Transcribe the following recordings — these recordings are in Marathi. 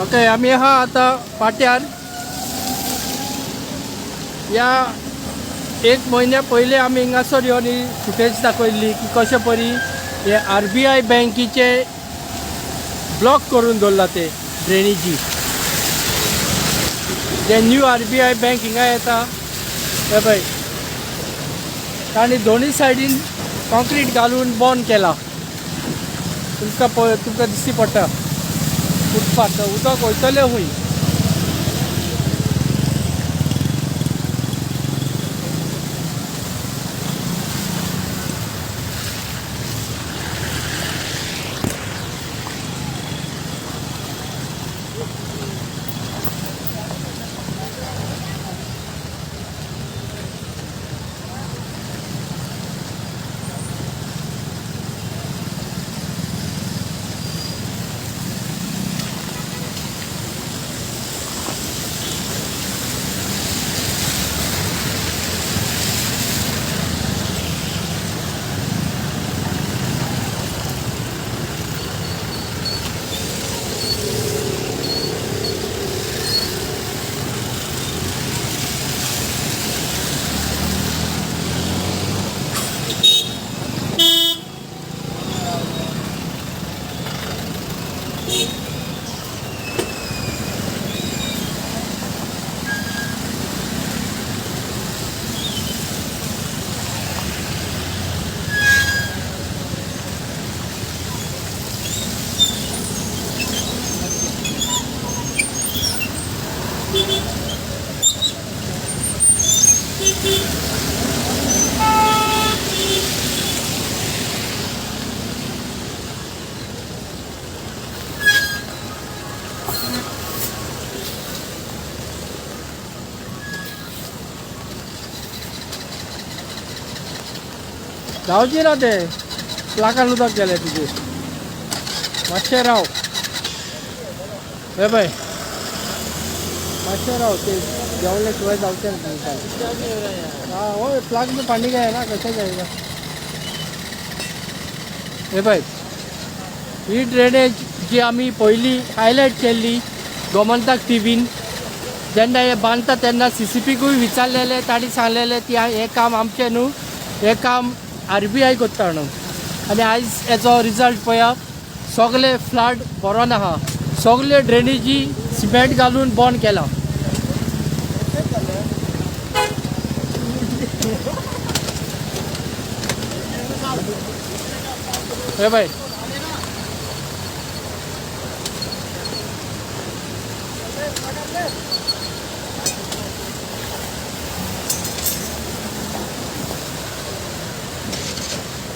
ओके, आम्ही हा आता पाट्यार या 1 महिन्या पयले आमी हिंगासर येवन ही फुटेज दाखयल्ली की कशे परी हे RBI बँकीचे ब्लॉक करून दवरला ते ड्रेनेजी. जे न्यू RBI बँक हिंगा येता हे पळय, ताणी दोन्ही सायडीन कॉन्क्रीट घालून बंद केला. तुमकां दिश्टी पडटा फुटपाथ उदक वयतलें हूंय. जावची ना ते लाखान उदक गेले तुजे. मातशें राव हे पळय, मातशें राव, ते जेवले शिवाय जावचें ना तुमकां. हाँ वो फ्लाक में पानी गया है ना, कैसे जाएगा. हे पळय, ही ड्रेनेज जी आमी पयली हायलायट केल्ली गोमंतक टीव्हीन, जेन्ना हे बांदता तेन्ना CCPकूय विचारलेले, ताणी सांगलेले की हे काम आमचें न्हू, हे काम RBI करता म्हणून. आनी आयज हेचो रिजल्ट पळयात, सगळे फ्लड बरो आहा, सगळे ड्रेनेजी सिमेंट घालून बंद केला. हे पळय,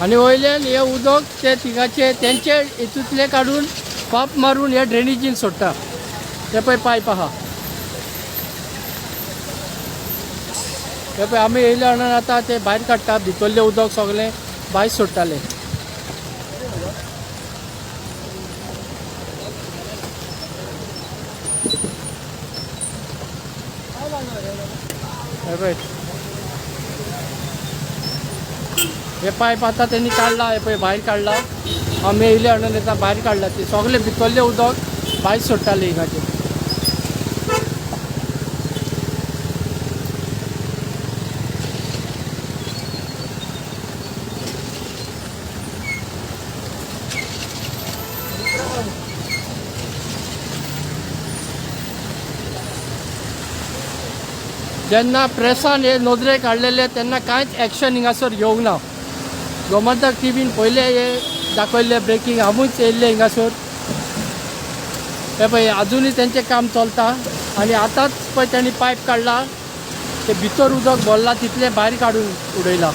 आनी वयल्यान हे उदक ते तिगाचे तेंचे हितूंतले काडून पाप मारून हे ड्रेनेजीन सोडटा. ते पळय पायप आहा. हे पळय, आमी येयल्या कारणान आतां ते भायर काडटा, भितरलें उदक सगळें भायर सोडटाले. हे पळय, हे पायप आता त्यांनी काढला, हे पळय भायर काढला. आमी येयले कारणान येता भायर काडला. ते सगळे भितरलें उदक भायर सोडटाले हिंगाचे. जेन्ना प्रेसान हे नोंदरे काडलेले तेन्ना कांयच एक्शन हिंगासर येवंक ना. गोमंतक टीव्हीन पयले हे दाखयल्ले ब्रेकींग, आमूच येयल्ले हिंगासर. हे पळय, अजुनूय तेंचें काम चलता. आनी आतांच पळय तेणी पायप काडला, ते भितर उदक भरला तितलें भायर काडून उडयला.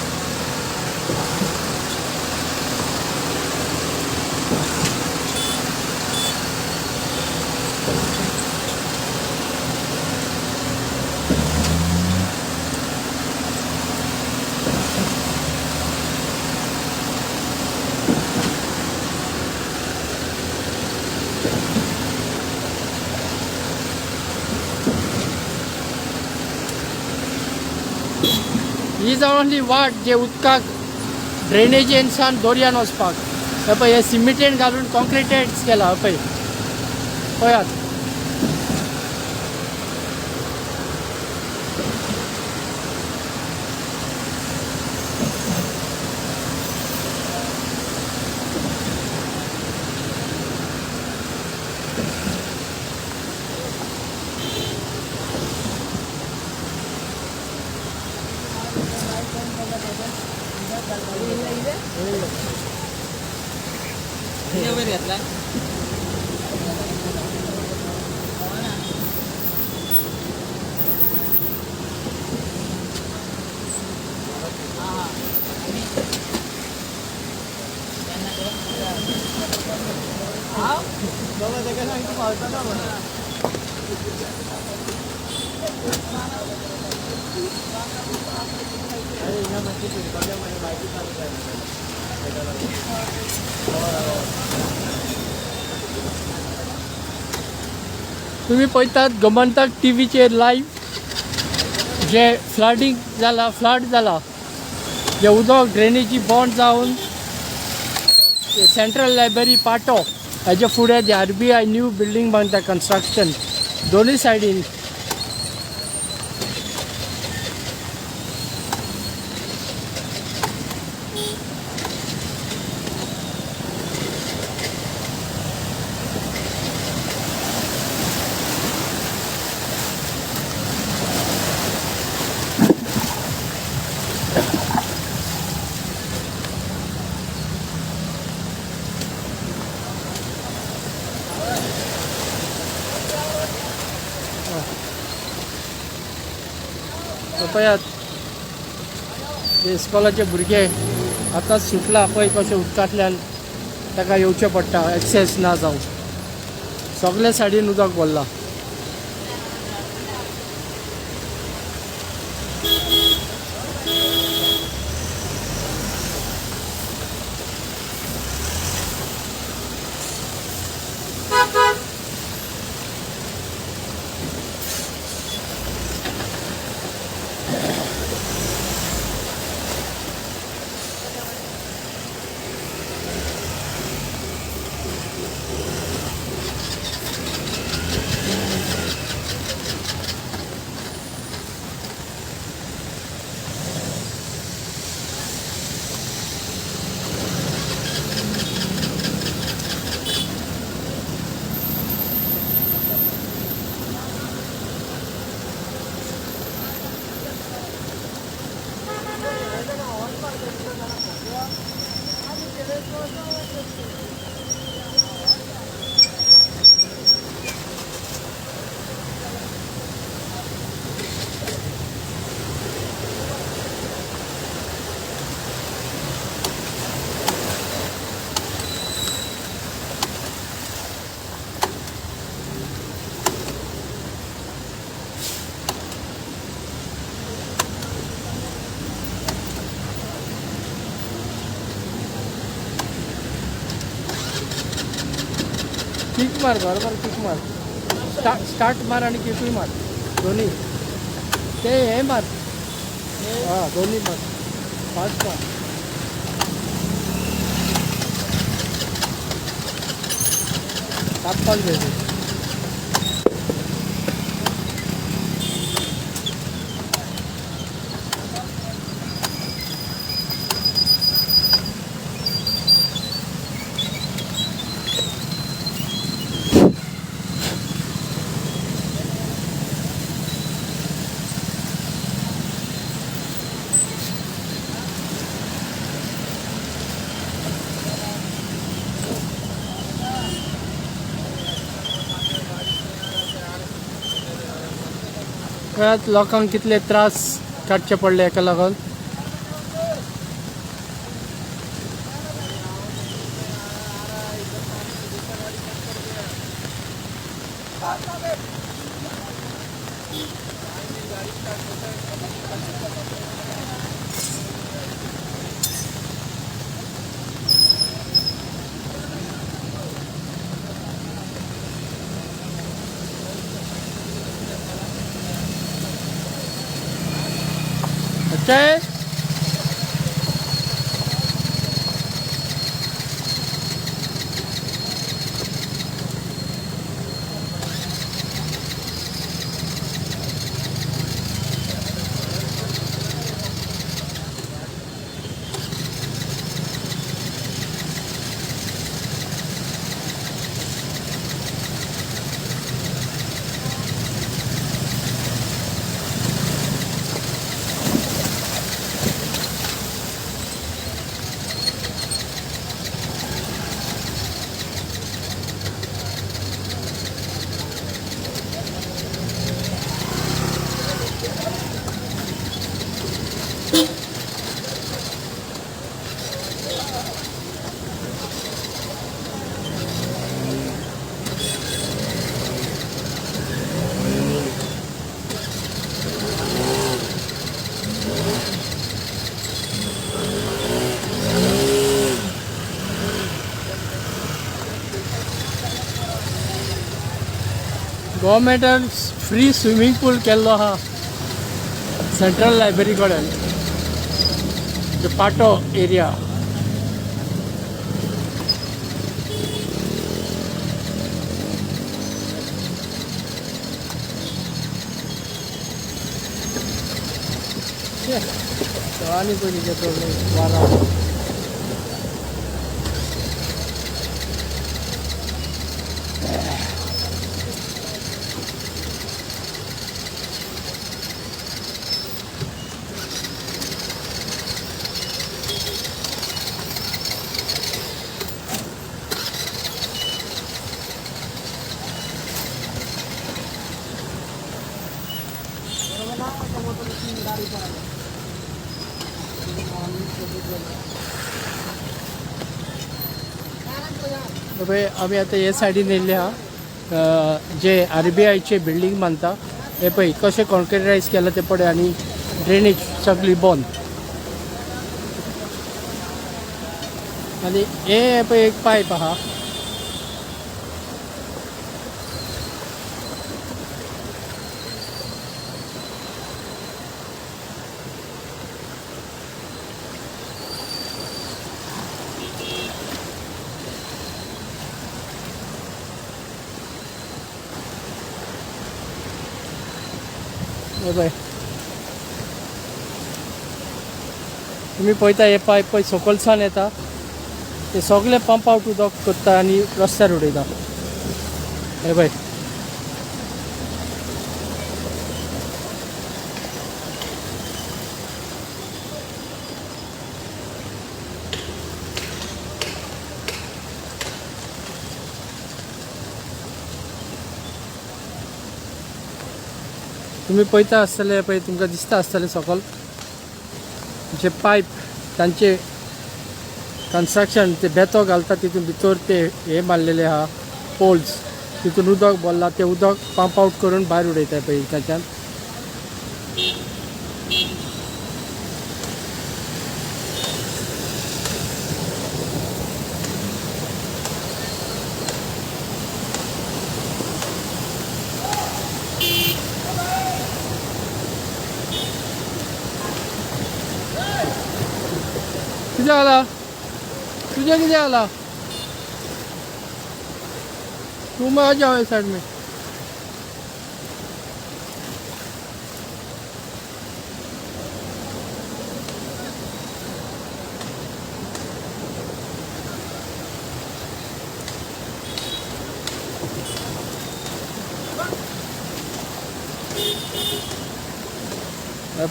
ही जावन वाट जे उदकाक ड्रेनेजींसान दर्यान वचपाक. हे पळय, हे सिमिटेन घालून कॉन्क्रिटेड केला. पळय पळयात, तुम्ही पळयतात गोमंतक टीव्हीचेर लाईव्ह जे फ्लडिंग जाला फ्लड जाला जे उदक ड्रेनेजी बॉन्ड जावन सेंट्रल लायब्ररी पाटो हेजे फुडें जे RBI न्यू बिल्डींग बांदता कन्स्ट्रक्शन दोनूय सायडीन पळयात इस्कॉलाचे भुरगे आतांच सुटला पळय कशें उदकांतल्यान ताका येवचें पडटा एक्सेस ना जावं सगळे सायडीन उदक भरला किक मार बरोबर किक मार स्टार्ट मार आणि किकूय मार दोन्ही ते हे मार हां दोन्ही मार फास्ट मार तापपाक जाय गोंयांत लोकांक कितले त्रास काडचे पडले हेका लागून अच्छा गव्हर्मेंटान फ्री स्विमींग पूल केल्लो आहा सेंट्रल लायब्ररी कडेन पाटो एरिया. आनी पयली घेतो वारा. आम्ही आता हे सायडीन येयल्ले आहा जे RBIचे बिल्डींग बांदता हे पळय कशें कॉन्क्रिटायज केला ते पळय आनी ड्रेनेज सगळी बंद. आनी हे पळय एक पायप आहा पळय तुमी पळयता हे पायप पळय सकयलसान येता ते सगळे पंप आउट उदक करता आनी रस्त्यार उडयता. हे पळय तुम्ही पळयता आसतले पळय तुमकां दिसता आसतलें सकयल जे पायप तांचे कन्स्ट्रक्शन ते बेतो घालता तितून भितर ते हे मारलेले आहा पोल्स तितून उदक भरला ते उदक पंप आउट करून भायर उडयता पळय ताच्यान. कितें जाला तुझे कितें जाला तू आ जाओ इस साइड में.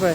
पळय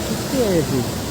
किती आहे